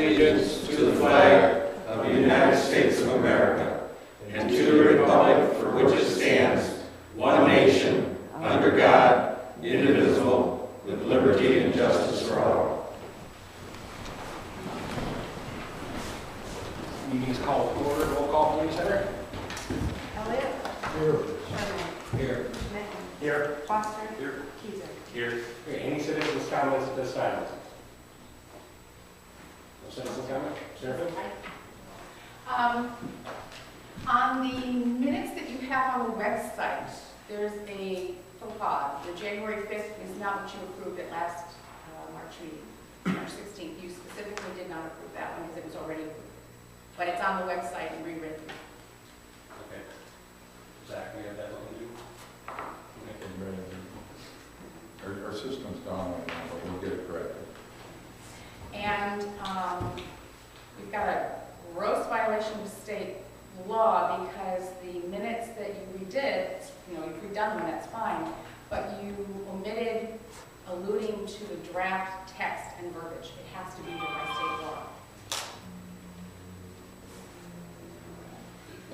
allegiance to the flag of the United States of America and to the republic for which it stands, one nation, under God, indivisible, with liberty and justice for all. Meeting is called to order. Roll call, please, Heather. Elliott. Here. Sherman. Here. Smith. Here. Foster. Here. Keiser. Here. Okay, any citizens' comments at this time? No citizens' comment? Sheriff? On the minutes that you have on the website, there's a faux pas. The January 5th is not what you approved at last March meeting, March 16th. You specifically did not approve that one because it was already approved. But it's on the website and rewritten. Okay. Zach, we have that one to do? Okay. Our system's down right now, but we'll get it corrected. And we've got a gross violation of state law because the minutes that you redid, you've redone them, that's fine, but you omitted alluding to the draft text and verbiage. It has to be by state law.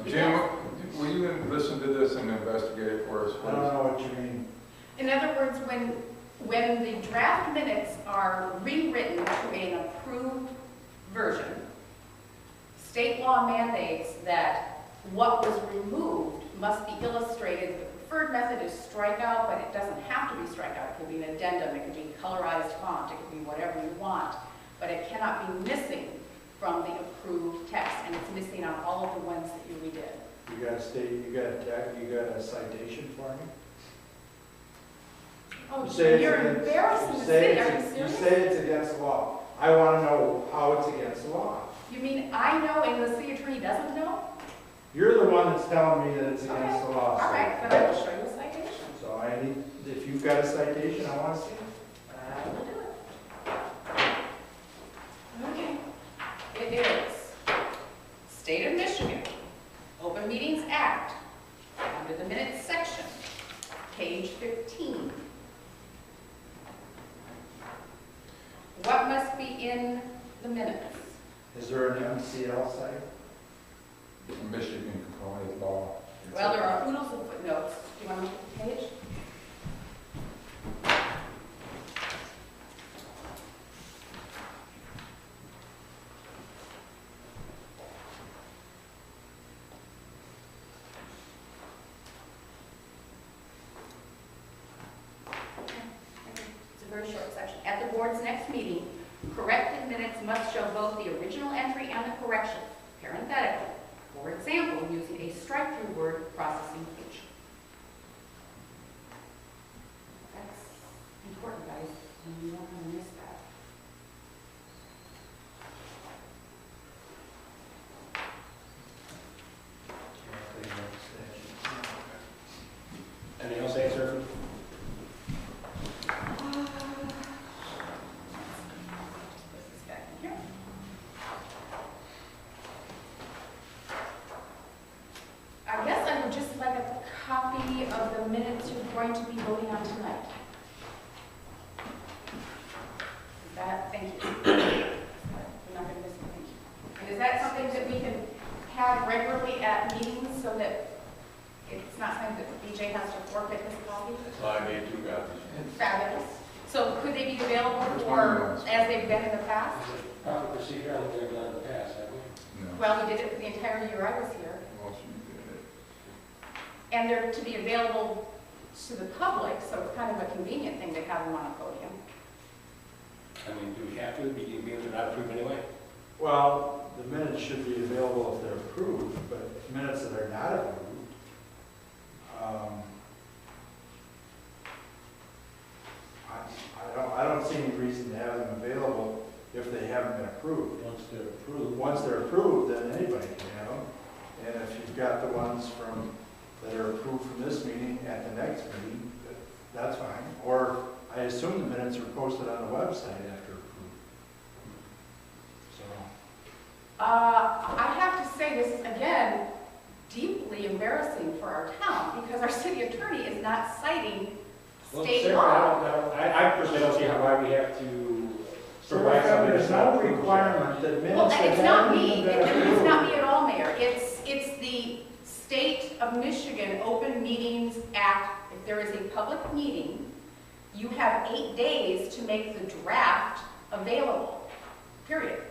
Jim, will you listen to this and investigate it for us, I don't please? know what you mean. In other words, when the draft minutes are rewritten to an approved version, state law mandates that what was removed must be illustrated. The preferred method is strikeout, but it doesn't have to be strikeout. It could be an addendum, it could be colorized font, it could be whatever you want, but it cannot be missing from the approved text, and it's missing on all of the ones that you redid. You got a state, you got a citation for me? Oh, You say it's you're against- embarrassing you the say city, it's- are you serious? You say it's against the law. I want to know how it's against the law. You mean I know and the city attorney doesn't know? You're the one that's telling me that it's against the law. All so- right, then I will show you a citation. So I need, if you've got a citation, I want to see it. I will do it. Okay. It is State of Michigan, Open Meetings Act, under the minutes section, page 15. What must be in the minutes? Is there an MCL site? Michigan compliant law. Well, there are oodles of footnotes. Do you want to look at the page? It's a very short section. At the board's next meeting, corrected minutes must show both the original entry and the correction, parenthetically. For example, using a strike-through word processing page. That's important, guys, and you don't want to miss that. Anything else, sir? This is back in here. I guess I would just like a copy of the minutes you're going to be voting on tonight. Is that, thank you. We're not going to miss anything. And is that something that we can have regularly at meetings so that it's not something that BJ has to forfeit his copy? I made 2 copies. Fabulous. So could they be available Which one for, was? as they've been in the past? Proper procedure, I think we've done in the past, haven't we? No. Well, we did it for the entire year I was here. Well, she did it. And they're to be available to the public, so it's kind of a convenient thing to have them on a podium. I mean, do we have to? Be able to not approve anyway? Well, the minutes should be available if they're approved, but minutes that are not approved, I don't see any reason to have them available if they haven't been approved. Once they're approved. Once they're approved, then anybody can have them. And if you've got the ones that are approved from this meeting at the next meeting, that's fine. Or I assume the minutes are posted on the website after approved. So, I have to say, this is, again, deeply embarrassing for our town, because our city attorney is not citing Well, state Sarah, law. I personally don't see why we have to provide something There's that's not no approved. requirement that minutes. Well, and it's that not haven't me, even been it's approved. not me at all, Mayor. It's the State of Michigan Open Meetings Act. If there is a public meeting, you have 8 days to make the draft available, period.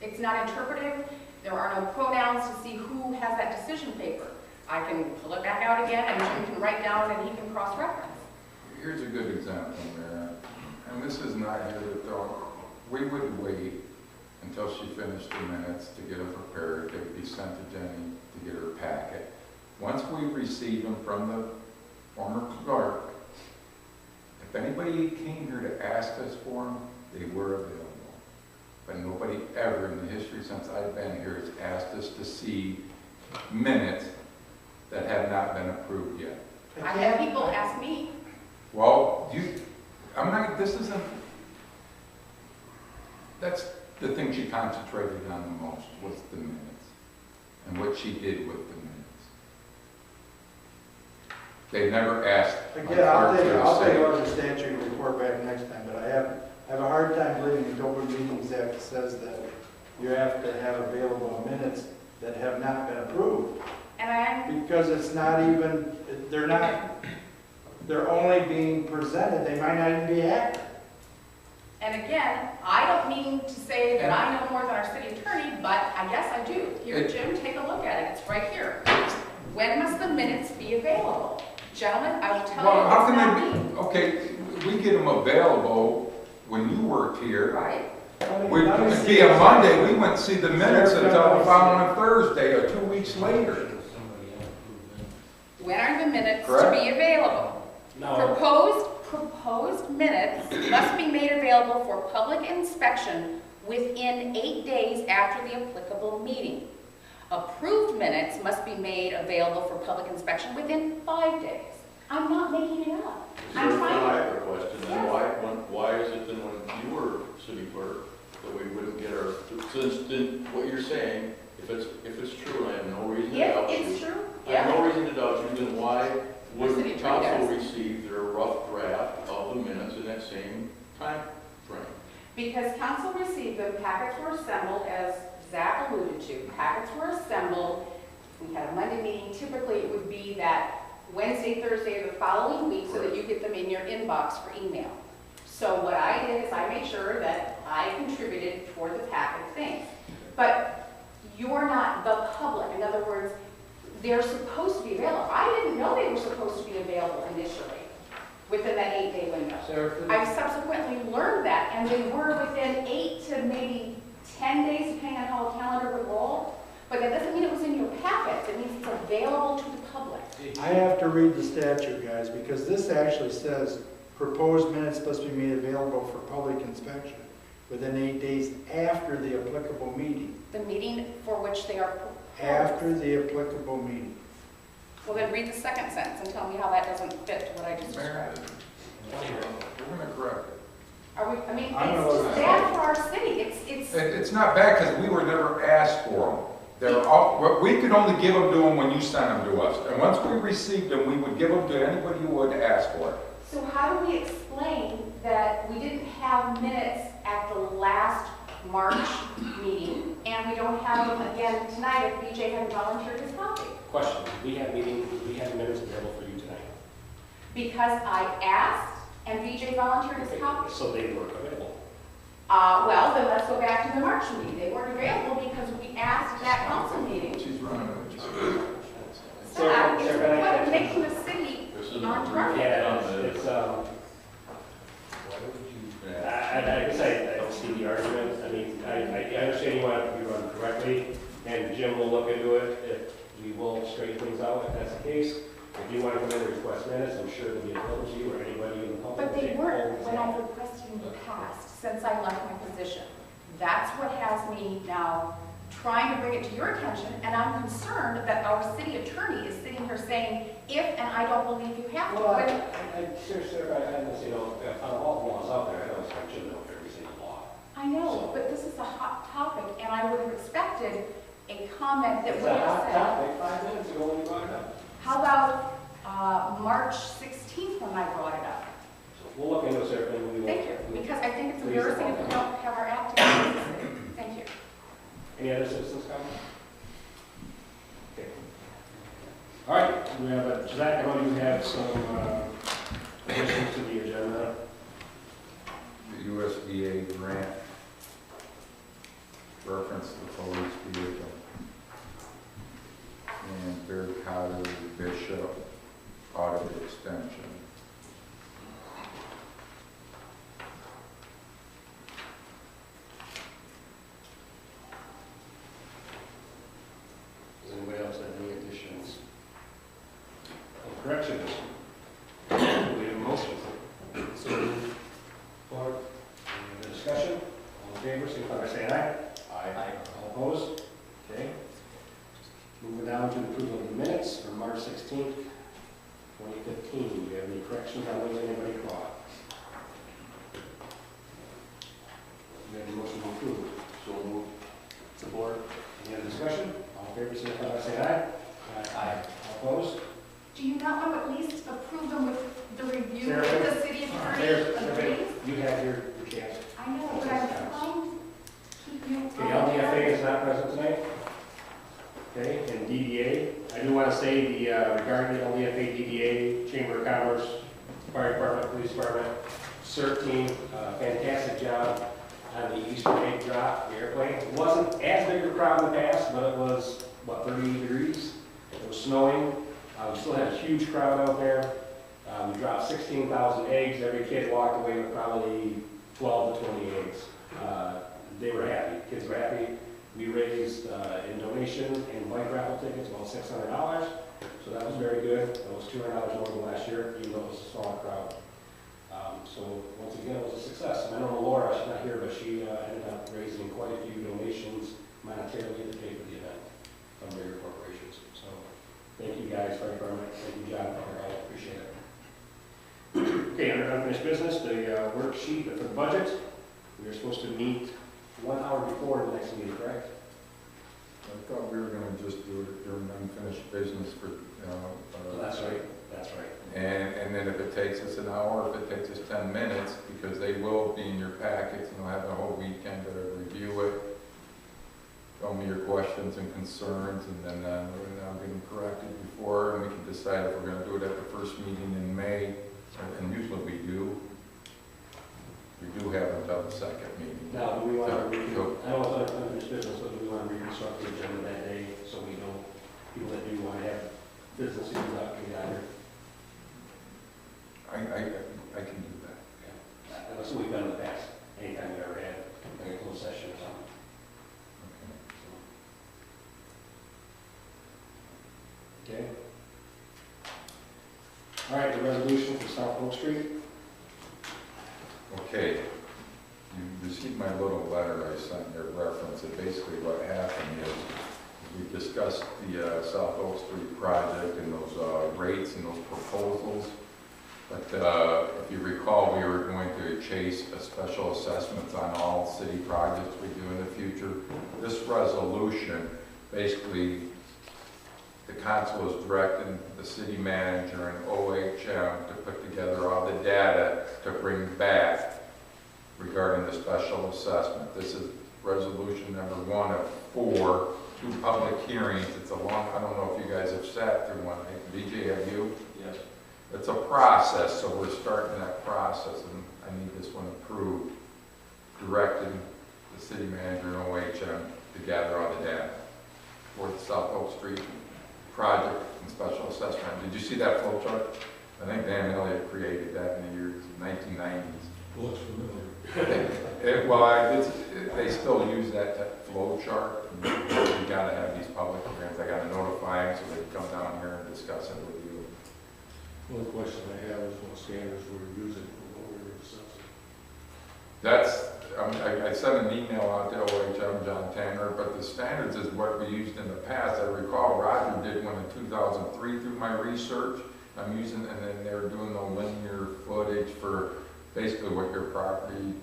It's not interpretive, there are no pronouns to see who has that decision paper. I can pull it back out again, and Jim can write down and he can cross-reference. Here's a good example, Mayor, and this is not here to talk. We would wait until she finished the minutes to get them prepared. They would be sent to Jenny to get her packet. Once we received them from the former clerk, if anybody came here to ask us for them, they were available. But nobody ever in the history since I've been here has asked us to see minutes that have not been approved yet. I had people ask me, Well, I'm not, this isn't, that's the thing she concentrated on the most, was the minutes, and what she did with the minutes. They never asked. my Again, I'll clerk to take say- over the statute and report back next time, but I have a hard time believing the Open Meetings Act says that you have to have available minutes that have not been approved. and I'm, Because it's not even, they're only being presented, they might not even be accurate. and again, I don't mean to say that I know more than our city attorney, but I guess I do. Here, Jim, take a look at it, it's right here. When must the minutes be available? Gentlemen, I will tell Well, you, how it's not can me, they, okay, we get them available when you worked here. right? It'd be a Monday, we wouldn't see the minutes until the following Thursday or 2 weeks later. When are the minutes to Correct. be available? No, Proposed minutes must be made available for public inspection within 8 days after the applicable meeting. Approved minutes must be made available for public inspection within 5 days. I'm not making it up. I'm Sir, trying I to. have a question, then why is it then when you were city clerk that we wouldn't get our, since then, what you're saying, if it's true, and I have no reason to doubt If you. it's true, I have yeah. no reason to doubt you, then why City wouldn't attorney council does. receive their rough draft of the minutes in that same time frame? Because council received them, packets were assembled, as Zach alluded to. Packets were assembled. If we had a Monday meeting, typically it would be that Wednesday, Thursday of the following week so that you get them in your inbox for email. So what I did is I made sure that I contributed toward the packet of things. But you're not the public. In other words, they're supposed to be available. I didn't know they were supposed to be available initially within that 8-day window. I've subsequently learned that, and they were within 8 to maybe 10 days, depending on how a calendar would roll. But that doesn't mean it was in your packets. It means it's available to the public. I have to read the statute, guys, because this actually says proposed minutes must be made available for public inspection within 8 days after the applicable meeting. The meeting for which they are proposed. After the applicable meeting. Well, then read the second sentence and tell me how that doesn't fit to what I just Mayor, described. we're gonna correct it. Are we, I mean, I'm it's gonna just look bad for our city. It's, It's not bad because we were never asked for them. They're all, we could only give them to them when you sent them to us. And once we received them, we would give them to anybody who would ask for it. so how do we explain that we didn't have minutes at the last March meeting, and we don't have them again tonight if BJ hadn't volunteered his copy? question, we had minutes available for you tonight. Because I asked, and BJ volunteered his copy. So they weren't available. Well, then let's go back to the March meeting. They weren't available because we asked at that council meeting. She's running it. Stop, it's the point of making the city This isn't on a target. Yeah, it's, I guess I don't see the argument. I mean, I understand you want it to be run correctly, and Jim will look into it. If we will straighten things out, if that's the case. If you want to come in and request minutes, I'm sure they'll be available to you or anybody in the public. But will they take weren't hold. when I've requested in the past, since I left my position. That's what has me now trying to bring it to your attention, and I'm concerned that our city attorney is sitting here saying, if, and I don't believe you have to. Well, But seriously, out of all the laws out there, I don't expect Jim to know every single law. I know, but this is a hot topic, and I would have expected a comment that It's would a have hot said, topic, 5 minutes ago when you brought it up. how about March 16th when I brought it up? So we'll look into it, sir, and we will. Thank you, because I think it's Please embarrassing if we don't have our act together. Thank you. Any other citizens comments? Okay. All right, we have, Zach, I know you have some additions to the agenda. The USDA grant reference to the police vehicle. And Bear Cotter Bishop audit extension. Does anybody else have any additions? Corrections? We have a motion. So moved. Support. Any other discussion? All in favor, signify by saying aye. Aye. All opposed? Okay. Moving down to approval of the minutes for March 16th, 2015. Do we have any corrections on those anybody caught? We have a motion to approve. So moved. Support. Any other discussion? All in favor, signify by saying aye. Aye. All opposed? Do you not want to at least approve them with the review Sarah, that the city attorney agrees? You have your chance. I know, but I'm trying to keep you. Okay, LDFA is not present tonight. Okay, and DDA, I do want to say regarding the LDFA, DDA, Chamber of Commerce, Fire Department, Police Department, CERT team, fantastic job on the Easter egg drop, the airplane. It wasn't as big of a crowd in the past, but it was, what, 38 degrees? It was snowing. We still had a huge crowd out there. We dropped 16,000 eggs. Every kid walked away with probably 12 to 20 eggs. They were happy. Kids were happy. We raised in donations and bike raffle tickets about $600. So that was very good. That was $200 more than last year, even though it was a smaller crowd. So once again, it was a success. And I know Laura, she's not here, but she ended up raising quite a few donations monetarily to pay for the event from bigger corporations. So thank you guys, Fire Department. Thank you, John. I appreciate it. Okay, under unfinished business, the worksheet for the budget. We are supposed to meet 1 hour before the next meeting, correct? I thought we were gonna just do it during unfinished business for, That's right. That's right. And then if it takes us an hour, if it takes us 10 minutes, because they will be in your packets, and you'll have the whole weekend to review it. Tell me your questions and concerns, and then I'll get them corrected before, and we can decide if we're gonna do it at the first meeting in May, and usually we do. We do have until the second meeting. Now, do we want to, I know it's unfinished business, but do we want to reconstruct the agenda that day so we know people that do want to have business to do that can get out here? I can do that. Yeah. That's what we've done in the past, anytime we've ever had like a closed session or something. Okay. All right, the resolution for South Oak Street. Okay, you received my little letter I sent you, reference, and basically what happened is we discussed the South Oak Street project and those rates and those proposals. But if you recall, we were going to chase a special assessments on all city projects we do in the future. This resolution, basically, the council is directing the city manager and OHM to put together all the data to bring back regarding the special assessment. This is resolution number 1 of 4, 2 public hearings. It's a long, I don't know if you guys have sat through one. DJ, have you? Yes. It's a process, so we're starting that process, and I need this one approved, directing the city manager and OHM to gather all the data for the South Oak Street project and special assessment. Did you see that flow chart? I think Dan Elliott created that in the years 1990s. Looks familiar. They still use that flow chart. You gotta have these public hearings. I gotta notify them so they can come down here and discuss it with you. One question I have is what standards we're using for what we're assessing. I sent an email out to OHM, John Tanner, but the standards is what we used in the past. I recall Roger did one in 2003 through my research. I'm using, and then they were doing the linear footage for basically what your property,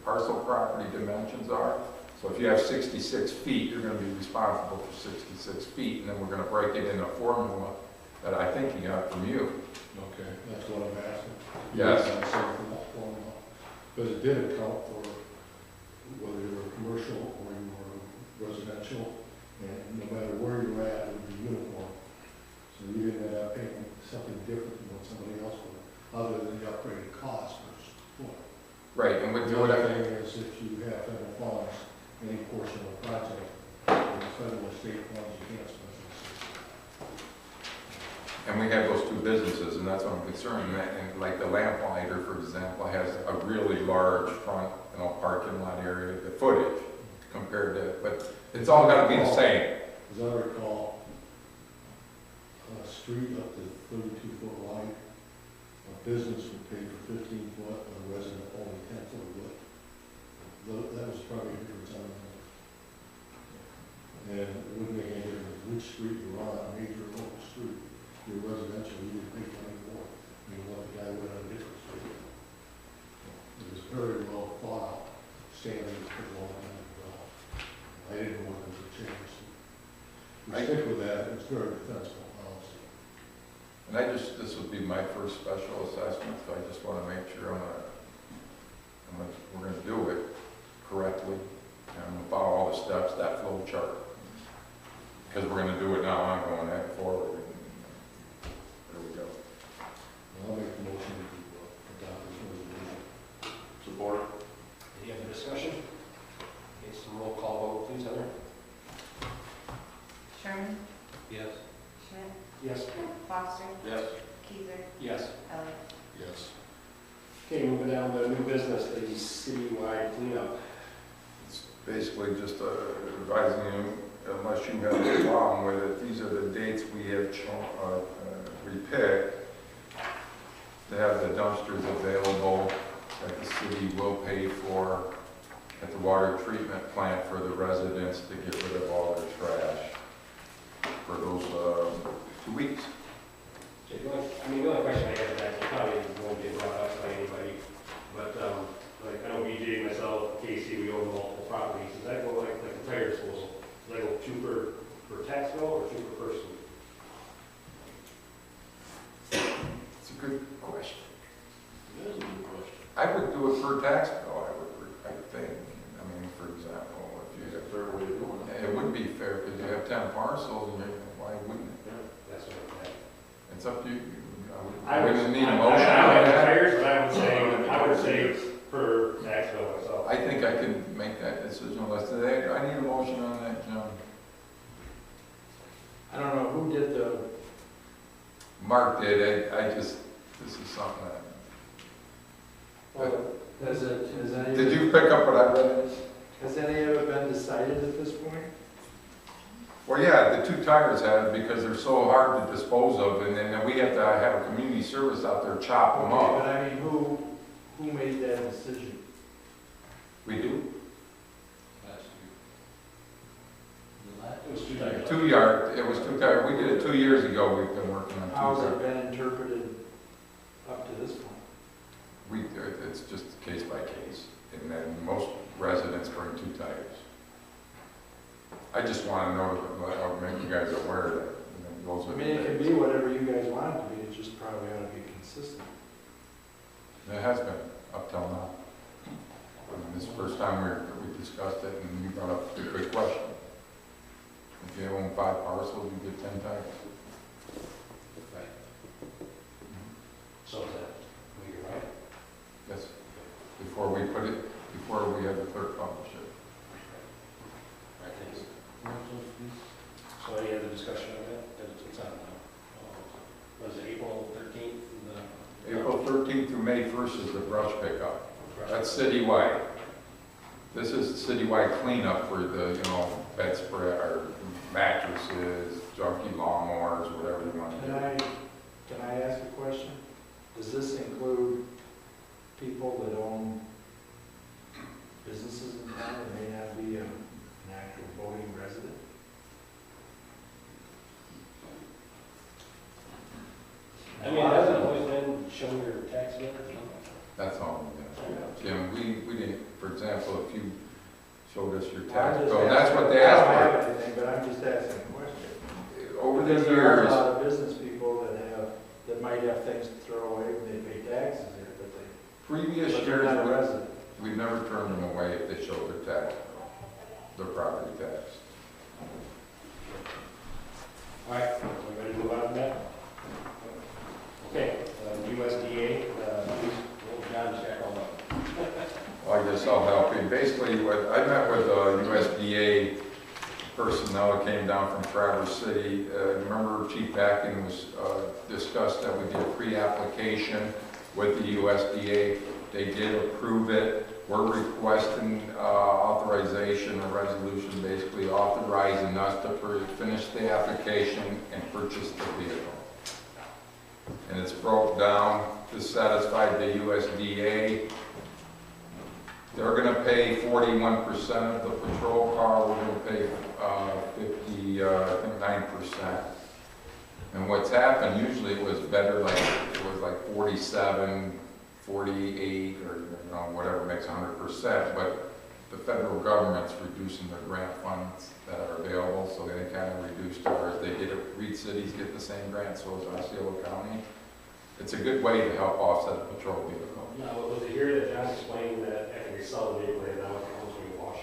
parcel property dimensions are. So if you have 66 feet, you're going to be responsible for 66 feet, and then we're going to break it in a formula that I think he got from you. Okay, that's what I'm asking. Yes. I'm saying for that formula. Because it did account for whether you were commercial or you were residential, and no matter where you're at, it would be uniform. So you didn't end up paying something different than what somebody else would, other than the upgraded cost per foot. Right, and with The what other I, thing is if you have federal funds, any portion of the project, the federal or state funds, you can't spend it. and we have those two businesses, and that's what I'm concerned, and like the lamplighter, for example, has a really large front, parking lot area, the footage compared to, but it's all gotta be the same. As I recall, a street up to 32-foot wide, a business would pay for 15 foot, a resident only 10 foot width. That was probably a different time. And it wouldn't make any difference which street you're on, a major or local street. If you're residential, you would pay money more. You know, what the guy would on a different street. It was very well thought out, standards for a long time ago. I didn't want them to change. We stick with that, it's very defensible policy. And this would be my first special assessment, so I just wanna make sure we're gonna do it correctly. And I'm gonna follow all the steps, that flow chart. Because we're gonna do it now, I'm going that forward. There we go. I'll make the motion to adopt this resolution. Support. Any other discussion? Okay, some roll call vote, please, Heather. Sherman? Yes. Schmidt? Yes. Foster? Yes. Keiser? Yes. Elliott? Yes. Okay, moving down to new business, the citywide cleanup. It's basically just advising you, unless you have a problem with it, these are the dates we have we picked to have the dumpsters available that the city will pay for at the water treatment plant for the residents to get rid of all their trash for those 2 weeks. Okay, the only question I have is that probably won't get brought up by anybody, but, like, I know BJ, myself, Casey, we own multiple properties. Does that go like the tire disposal? Does that go 2 per tax bill or 2 per person? It's a good question. That is a good question. I would do it per tax bill, I think. I mean, for example, if you have, Fair way of doing it. it would be fair because you have 10 parcels, and why wouldn't it? Yeah, that's what I'm at. It's up to you. I We would wouldn't need a I motion don't on have that. tires, but I would say it's per tax bill myself. I think I can make that decision unless today, I need a motion on that, John. I don't know who did the, Mark did, this is something that, did you pick up what I read? has any of it been decided at this point? Well, yeah, the 2 tires have, because they're so hard to dispose of, and then we have to have a community service out there chop them Okay, but up. I mean, who made that decision? We do. It was 2 tires. 2 yard, it was 2 tire, we did it 2 years ago, we've been working on 2 How's tires. it been interpreted up to this point? It's just case by case, and then most residents bring 2 tires. I just want to know, I'll make you guys aware that those I are. mean, it can be whatever you guys want it to be, it just probably ought to be consistent. It has been, up till now. This is the first time we discussed it, and you brought up a good question. If you own 5 parcels, you get 10 tires. Right. So is that, you're right? Yes, before we have the clerk publish it. Right, thanks. So any other discussion on that? It's on, was it April 13th? April 13th through May 1st is the brush pickup. That's citywide. This is citywide cleanup for the, bedspread, or mattresses, junky lawnmowers, whatever you want to do. Can I ask a question? Does this include people that own businesses in town that may not be an actual voting resident? I mean, it hasn't always been showing your tax bill or something. That's all we got. Jim, we didn't, for example, if you showed us your I'm tax just bill, that's asking- what they asked I don't for. have anything, but I'm just asking a question. Over the Because there are a years, lot of business people might have things to throw away when they pay taxes there, Previous but they're years, not a resident. we've never turned them away if they show their tax bill, their property tax. All right, we ready to move on from that? Okay, USDA, please, John, just got called up. Well, I guess I'll help you. Basically, I met with USDA personnel that came down from Traverse City. Remember Chief Backing was discussed that we did a pre-application with the USDA. They did approve it. We're requesting authorization, a resolution basically authorizing us to finish the application and purchase the vehicle. And it's broke down to satisfy the USDA. They're going to pay 41% of the patrol car. We're going to pay 9%. And what's happened, usually it was better, like it was like 47, 48, or whatever makes 100%. But the federal government's reducing their grant funds that are available, so they kind of reduced ours. They get it. Reed cities get the same grant, so does Osceola County. It's a good way to help offset a patrol vehicle. Now, was it here that John explained that after we sell the vehicle, they now it comes with a wash?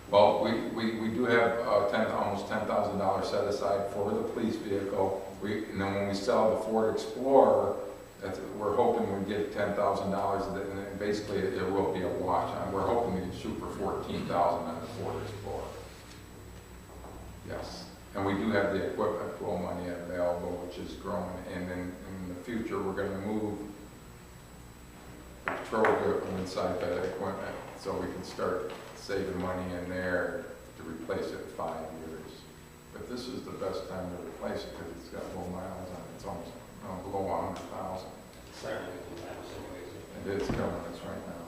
Well, we do have almost $10,000 set aside for the police vehicle. And then when we sell the Ford Explorer, we're hoping we get $10,000, and basically it will be a wash. We're hoping to shoot for $14,000 on the Ford Explorer. Yes, and we do have the equipment pool money available, which is growing. And then in the future, we're going to move the patrol vehicle inside that equipment, so we can start saving money in there to replace it in 5 years. But this is the best time to replace it because it's got low miles on it. It's almost below 100,000. And it's coming us right now.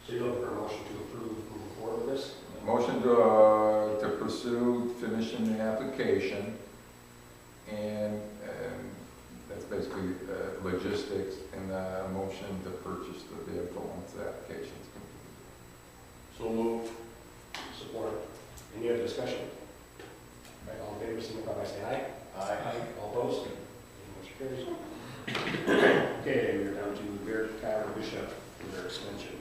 So you're looking for a motion to approve moving forward with this? Motion to pursue finishing the application, and that's basically logistics, and a motion to purchase the vehicle once the application is complete. So moved. Support. Any other discussion? Right, all in favor, signify by saying aye. Aye. All opposed? Motion carries. Okay, we're down to Evart Council Bishop for their extension.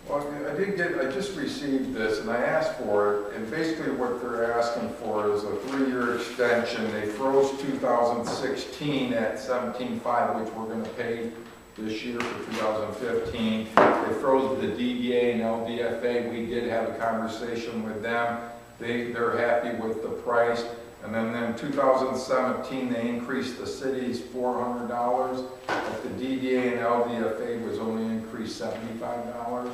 Well, I just received this, and I asked for it, and basically what they're asking for is a 3-year extension. They froze 2016 at $17,500, which we're going to pay this year for 2015. They froze the DDA and LDFA. We did have a conversation with them. They're happy with the price. And then in 2017, they increased the city's $400, but the DDA and LDFA was only increased $75.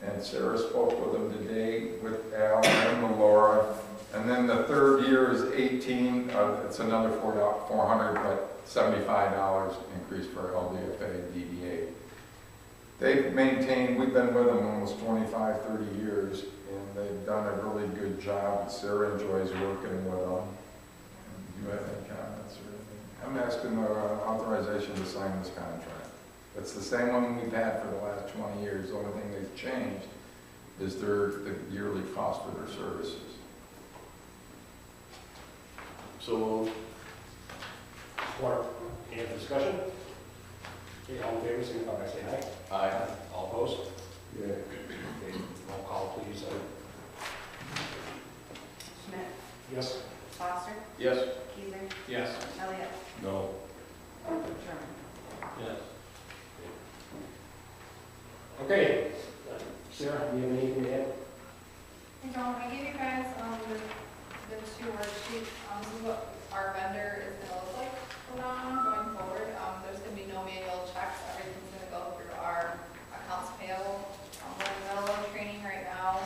And Sarah spoke with them today, with Al and Laura. And then the third year is 18, it's another $400, but $75 increase for LDFA and DDA. They've maintained, we've been with them almost 25, 30 years, and they've done a really good job. Sarah enjoys working with them. Do you have any comments or anything? I'm asking authorization to sign this contract. It's the same one we've had for the last 20 years. The only thing they've changed is the yearly cost for their services. So support. Any other discussion? Okay, all in favor, signify by saying aye. Aye. All opposed? Yeah. Okay, roll call, please. Schmidt, Yes. Foster, Yes. Keeler, Yes. Elliott, No. Sherman. Yes. Okay. Sarah, do you have anything to add? I gave you guys the 2 worksheets. This is what our vendor is going to look like from now on going forward. There's going to be no manual checks. Everything's going to go through our accounts payable. We're in the middle of training right now.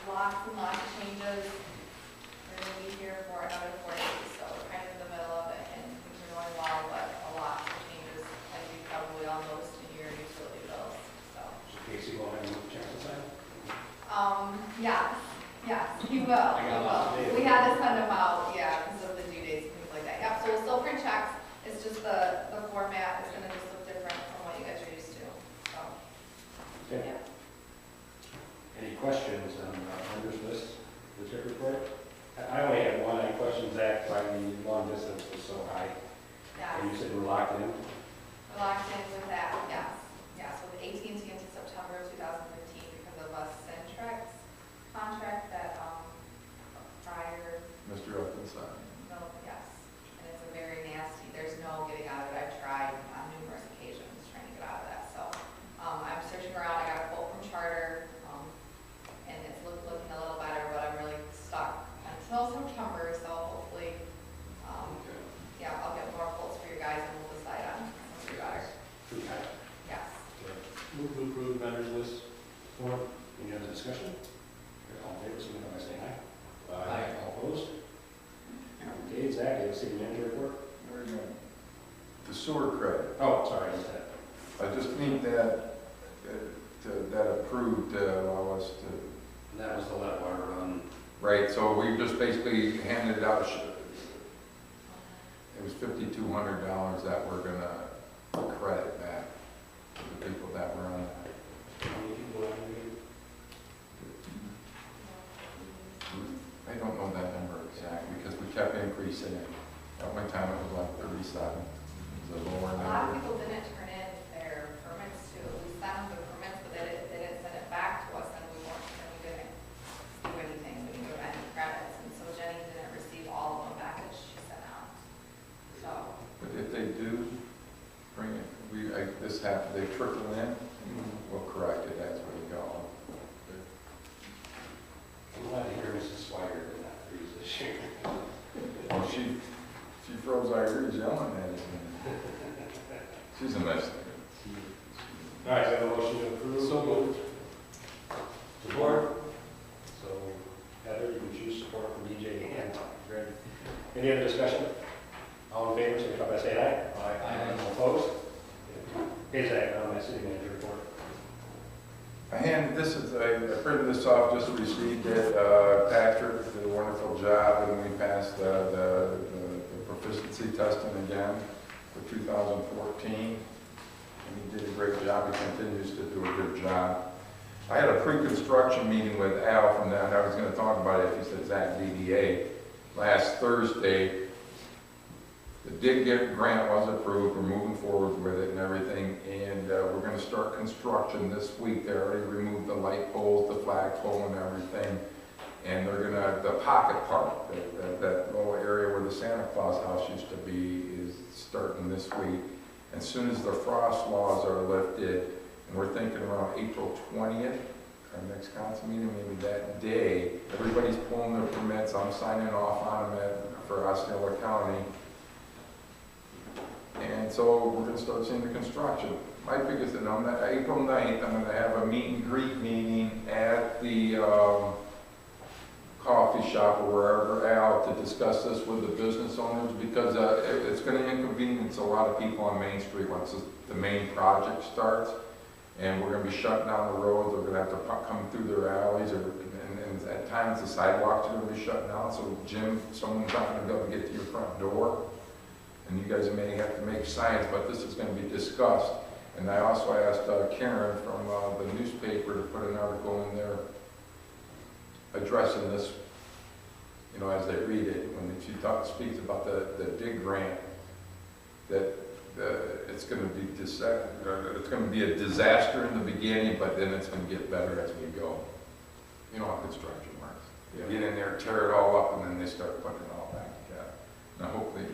Lots and lots of changes. We're going to be here for another 4 days, so we're kind of in the middle of it, and things are going well, but a lot of changes, as you probably all noticed in your utility bills. So. Casey, will have any checks to sign? Yes, he will. We had to send them out, because of the due dates and things like that. Yep, so we'll still print checks. It's just the format is going to just look different from what you guys are used to. So, Okay. yeah. Any questions on vendors list, the check report? I only had one. I questioned Zach by the long distance was so so aye. Yes, And you said we're locked in? we're locked in with that, yes. Yes, with AT&T until September 2015 because of a Centrex contract that, prior, Mr. Upton signed. no, yes. And it's a very nasty, there's no getting out of it. I've tried on numerous occasions trying to get out of that, so. I'm searching around, I got a quote from Charter, and it's looking a little better, but I'm really stuck until September, so hopefully, yeah, I'll get more quotes for you guys and we'll decide on what's your daughter. Okay. Yes. Move to approve vendors list form. Any other discussion? All in favor, signify by saying aye. Aye. All opposed? Okay, Zach, you have a city manager report? Very good. The sewer credit. Oh, sorry, I missed that. I just need that, that approved to allow us to, That was the wet water run. right, so we just basically handed out, it was $5,200 that we're gonna credit back to the people that were on that. How many people have we? I don't know that number exactly because we kept increasing it. At one time it was like 37, it was a lower A lot of number. people didn't turn in their permits too. We sent them the permits, but they didn't send it back to us, and we didn't do anything, we didn't give any credits, and so Jenny didn't receive all of them back that she sent out. So, But if they do bring it, this happened, they trickle in, we'll correct it, that's where we go. I'm glad to hear Mrs. Swire did not freeze this year. Oh, she froze our ears yelling at us. She's a mess. All right, so I have a motion to approve. So moved. Support. So Heather, you can choose support from DJ and Greg. Any other discussion? All in favor, signify by saying aye. Aye. All opposed? Okay, Zach, my city manager report. I printed this off, just received it. Patrick did a wonderful job, and we passed the proficiency testing again for 2014. And he did a great job. He continues to do a good job. I had a pre-construction meeting with Al from that, and I was going to talk about it if he said Zach DDA. Last Thursday, the dig grant was approved, we're moving forward with it and everything, and we're going to start construction this week. They already removed the light poles, the flagpole and everything, and they're going to, the pocket park, that little area where the Santa Claus house used to be, is starting this week. As soon as the frost laws are lifted, and we're thinking around April 20th, our next council meeting, maybe that day, everybody's pulling their permits, I'm signing off on them for Osceola County. And so we're going to start seeing the construction. My biggest thing, on April 9th, I'm going to have a meet and greet meeting at the coffee shop or wherever out to discuss this with the business owners, because it's going to inconvenience a lot of people on Main Street once the main project starts. And we're going to be shutting down the roads. They're going to have to come through their alleys, and at times the sidewalks are going to be shut down. So Jim, someone's not going to be able to get to your front door. And you guys may have to make signs, but this is going to be discussed. And I also asked Karen from the newspaper to put an article in there addressing this, you know, as they read it, when she speaks about the dig grant, that it's going to be a disaster in the beginning, but then it's going to get better as we go. You know how construction works. You get in there, tear it all up, and then they start putting it all back together. Now hopefully,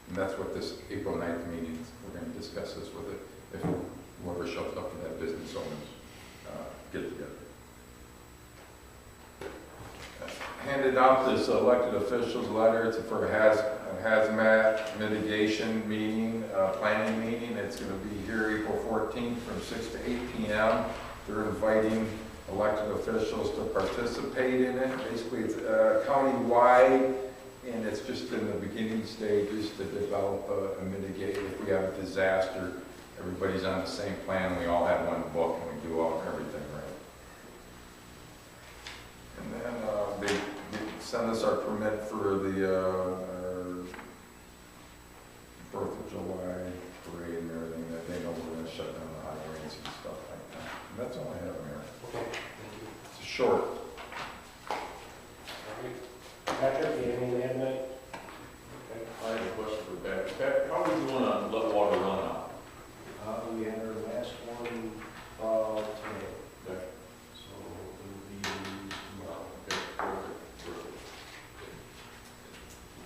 and that's what this April 9th meeting is. We're going to discuss this with it, if whoever shows up for that business owners get together. Handed out this elected officials letter. It's for a hazmat mitigation meeting, planning meeting. It's going to be here April 14th from 6 to 8 p.m. They're inviting elected officials to participate in it. Basically, it's county-wide, and it's just in the beginning stages to develop a mitigate. If we have a disaster, everybody's on the same plan. We all have one book, and we do everything right. And then they send us our permit for the our 4th of July parade and everything, that they know we're going to shut down the highways and stuff like that. And that's all I have, Mayor. Okay, thank you. It's short. All right. Patrick, you have anything to add tonight? Okay. I have a question for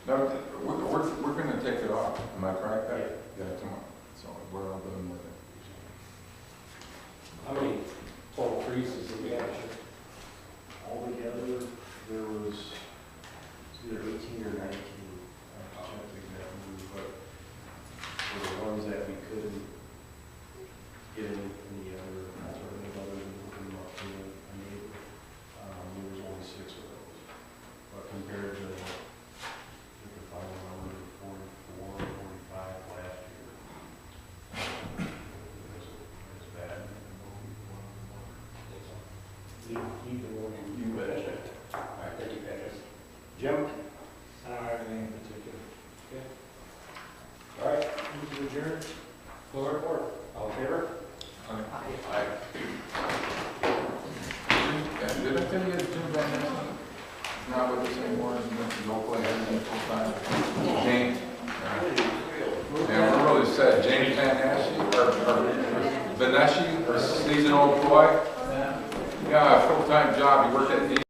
No, we're gonna take it off, am I correct? Yeah, tomorrow, so we're all done with it. How many total freezes did we have? Altogether, there was either 18 or 19, I checked exactly, but for the ones that we couldn't get any other alternative other than hooking them up to a neighbor, there was only 6 of those. But compared to the final number of 44, 45 last year, it was bad. You finish it. All right, thank you, Patrick. Jim? I don't have anything in particular. All right, move to adjourn. Full report. All in favor? Aye. Did I tell you that Jim Van Ness is not with us anymore, he's local, and full-time? James? Yeah, we're really sad. James Van Ness, or Vaneshi, or seasonal employee? Yeah, full-time job, he worked at